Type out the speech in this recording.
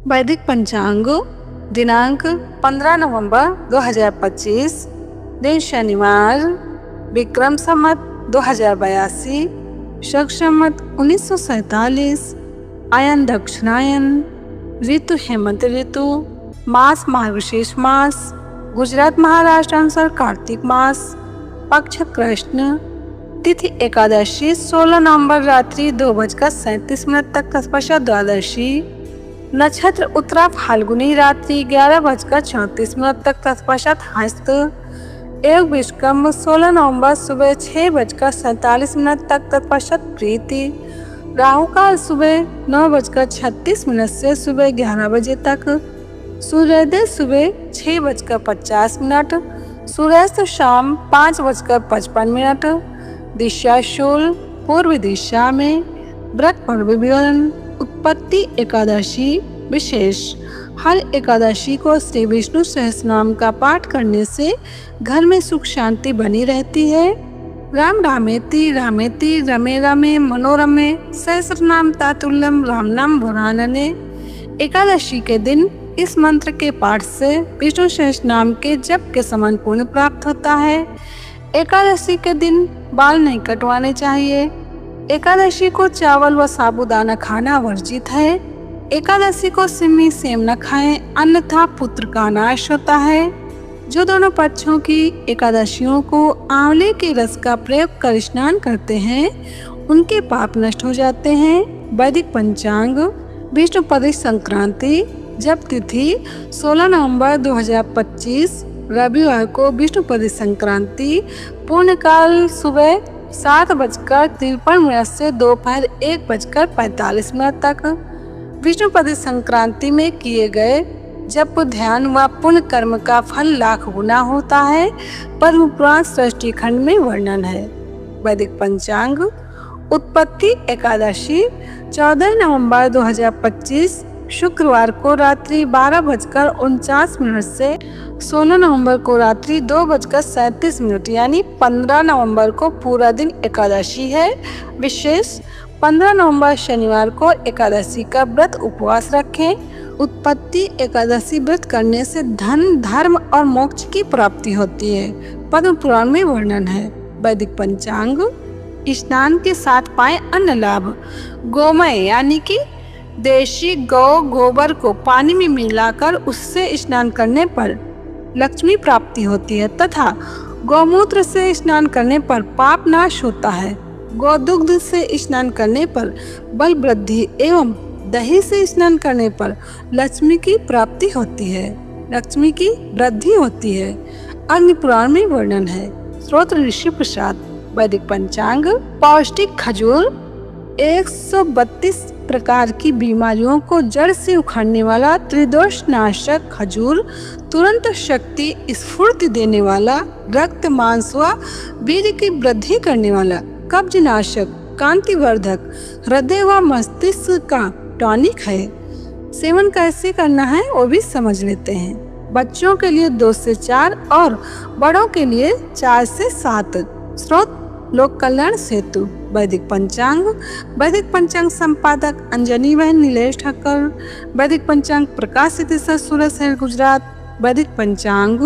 वैदिक पंचांग दिनांक 15 नवंबर 2025, दिन शनिवार, विक्रम संवत 2082, शक संवत 1947, आयन दक्षिणायन, ऋतु हेमंत ऋतु, मास मार्गशीर्ष मास, गुजरात महाराष्ट्र अनुसार कार्तिक मास, पक्ष कृष्ण, तिथि एकादशी 16 नवंबर रात्रि 2:37 तक तत्पश्चात द्वादशी, नक्षत्र उत्तरा फाल्गुनी रात्रि 11:34 तक तत्पश्चात हस्त, योग विश्वकर्म 16 नवंबर सुबह 6:47 तक तत्पश्चात प्रीति, राहु काल सुबह 9:36 से सुबह 11 बजे तक, सूर्योदय सुबह 6:50, सूर्यास्त शाम 5:55, दिशा शूल पूर्व दिशा में, व्रत पर्व विवरण। उत्पत्ति एकादशी विशेष। हर एकादशी को श्री विष्णु सहस्रनाम का पाठ करने से घर में सुख शांति बनी रहती है। राम रामेति रामेति रमे रमे मनोरमे सहस्रनाम तातुल्यम राम नाम वरानने। एकादशी के दिन इस मंत्र के पाठ से विष्णु सहस्रनाम के जप के समान पुण्य प्राप्त होता है। एकादशी के दिन बाल नहीं कटवाने चाहिए। एकादशी को चावल व साबूदाना खाना वर्जित है। एकादशी को सिम्मी सेम न खाएं, अन्यथा पुत्र का नाश होता है। जो दोनों पक्षों की एकादशियों को आंवले के रस का प्रयोग कर स्नान करते हैं, उनके पाप नष्ट हो जाते हैं। वैदिक पंचांग विष्णुपदी संक्रांति। जब तिथि 16 नवंबर 2025 रविवार को विष्णुपदी संक्रांति, पूर्णकाल सुबह 7:53 से दोपहर 1:45 तक। विष्णुपदी संक्रांति में किए गए जप ध्यान व पुण्य कर्म का फल लाख गुना होता है। पद्म पुराण सृष्टि खंड में वर्णन है। वैदिक पंचांग उत्पत्ति एकादशी 14 नवंबर 2025 शुक्रवार को रात्रि 12:49 से 16 नवंबर को रात्रि 2:37 यानी 15 नवंबर को पूरा दिन एकादशी है। विशेष 15 नवंबर शनिवार को एकादशी का व्रत उपवास रखें। उत्पत्ति एकादशी व्रत करने से धन धर्म और मोक्ष की प्राप्ति होती है। पद्म पुराण में वर्णन है। वैदिक पंचांग स्नान के साथ पाए अन्य लाभ। गोमय यानी कि देशी गौ गोबर को पानी में मिलाकर उससे स्नान करने पर लक्ष्मी प्राप्ति होती है तथा गौमूत्र से स्नान करने पर पाप नाश होता है। गौदुग्ध से स्नान करने पर बल वृद्धि एवं दही से स्नान करने पर लक्ष्मी की प्राप्ति होती है, लक्ष्मी की वृद्धि होती है। अग्नि पुराण में वर्णन है। स्रोत ऋषि प्रसाद। वैदिक पंचांग पौष्टिक खजूर 132 प्रकार की बीमारियों को जड़ से उखाड़ने वाला त्रिदोष नाशक खजूर, तुरंत शक्ति स्फूर्ति देने वाला, रक्त मांस व वीर्य की वृद्धि करने वाला, कब्ज नाशक, कांतिवर्धक, हृदय व मस्तिष्क का टॉनिक है। सेवन कैसे करना है वो भी समझ लेते हैं। बच्चों के लिए 2 से 4 और बड़ों के लिए 4 से 7। स्रोत लोक कल्याण सेतु। वैदिक पंचांग संपादक अंजनी बहन नीलेश ठक्कर। वैदिक पंचांग प्रकाशित सूरत शहर गुजरात। वैदिक पंचांग